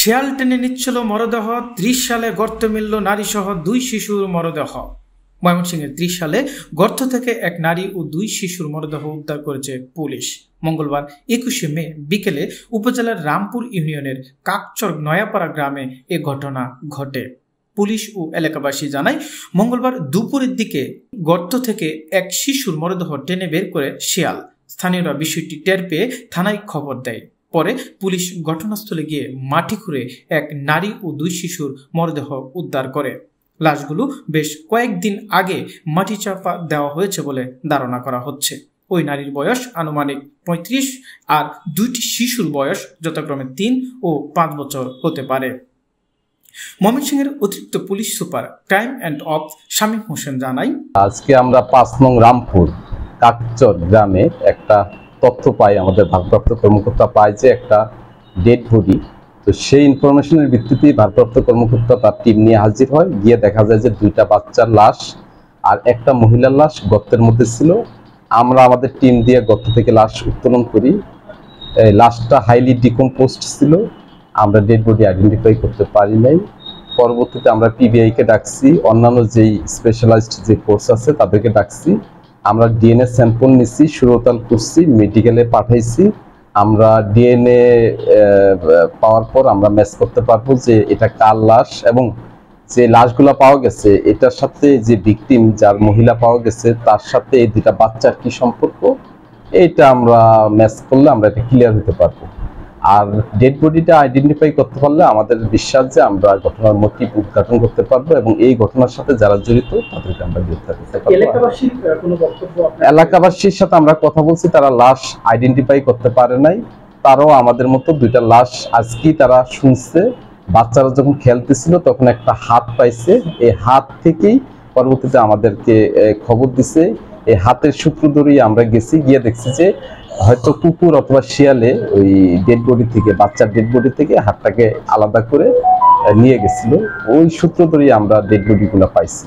শেয়াল টেনে নিচ্ছিল মরদেহ। 30 সালে গর্তে মিলল নারীসহ 2 শিশুর মরদেহ। ময়মনসিংহের 30 সালে গর্ত থেকে এক নারী ও 2 শিশুর মরদেহ উদ্ধার করেছে পুলিশ। মঙ্গলবার 21শে মে বিকেলে উপজেলার রামপুর ইউনিয়নের কাকচর নয়াপাড়া গ্রামে এ ঘটনা ঘটে। পুলিশ ও এলাকাবাসী জানায়, মঙ্গলবার দুপুরের দিকে গর্ত থেকে এক শিশুর মরদেহ টেনে বের করে শেয়াল। স্থানীয়রা বিষয়টি টের পেয়ে থানায় খবর দেয়। পরে পুলিশ ঘটনাস্থলে গিয়ে মাটি খুঁড়ে এক নারী ও 2 শিশুর মরদেহ উদ্ধার করে। লাশগুলো বেশ কয়েকদিন আগে মাটি চাপা দেওয়া হয়েছে বলে ধারণা করা হচ্ছে। ওই নারীর বয়স আনুমানিক 35 আর 2টি শিশুর বয়স যথাক্রমে 3 ও 5 বছর হতে পারে। ময়মনসিংহের অতিরিক্ত police super crime and of Shamim Hossain জানায়, আজকে আমরা 5 নং রামপুর কাকচর গ্রামে একটা তথ্য পাই, আমাদের ভারপ্রাপ্ত কর্মকর্তা পায় যে একটা ডেড বডি। তো সেই ইনফরমেশনের ভিত্তিতে ভারপ্রাপ্ত কর্মকর্তা তার টিম নিয়ে হাজির হয়। গিয়ে দেখা যায় যে 2টা বাচ্চার লাশ আর একটা মহিলার লাশ গর্তের মধ্যে ছিল। আমরা আমাদের টিম দিয়ে গর্ত থেকে লাশ উত্তোলন করি। লাশটা হাইলি ডিকম্পোজড ছিল, আমরা ডেড বডি আইডেন্টিফাই করতে পারি নাই। পরবর্তীতে আমরা পিবিআইকে ডাকছি, অন্যান্য যেই স্পেশালাইজড যে ফোর্স আছে তাদেরকে ডাকছি। আমরা ডিএনএ স্যাম্পল নিচ্ছি, সুরতাল করছি, মেডিকেলে পাঠাইছি। আমরা ডিএনএ পাওয়ার পর আমরা ম্যাচ করতে পারবো যে এটা কার লাশ, এবং যে লাশগুলো পাওয়া গেছে এটার সাথে যে ভিকটিম যার মহিলা পাওয়া গেছে তার সাথে এই 2টা বাচ্চার কি সম্পর্ক, এইটা আমরা ম্যাচ করলে আমরা এটা ক্লিয়ার হতে পারবো। আর ডেড বডিটা আইডেন্টিফাই করতে পারলে আমাদের বিশ্বাস যে আমরা ঘটনার মোটিভ উদ্ঘাটন করতে পারবো এবং এই ঘটনার সাথে যারা জড়িত তাদেরকে আমরা গ্রেফতার করতে পারবো। এলাকাবাসীর সাথে আমরা কথা বলছি, তারা লাশ আইডেন্টিফাই করতে পারে নাই। তারাও আমাদের মতো 2টা লাশ আজকেই তারা শুনছে। বাচ্চারা যখন খেলতেছিল তখন একটা হাত পাইছে, এই হাত থেকেই পরবর্তীতে আমাদেরকে খবর দিছে। এই হাতের সূত্র ধরেই আমরা গেছি, গিয়ে দেখছি যে হয়তো কুকুর অথবা শিয়ালে ওই ডেড বডি থেকে, বাচ্চার ডেড বডি থেকে হাতটাকে আলাদা করে নিয়ে গেছিল। ওই সূত্র ধরেই আমরা ডেড বডিগুলো পাইছি।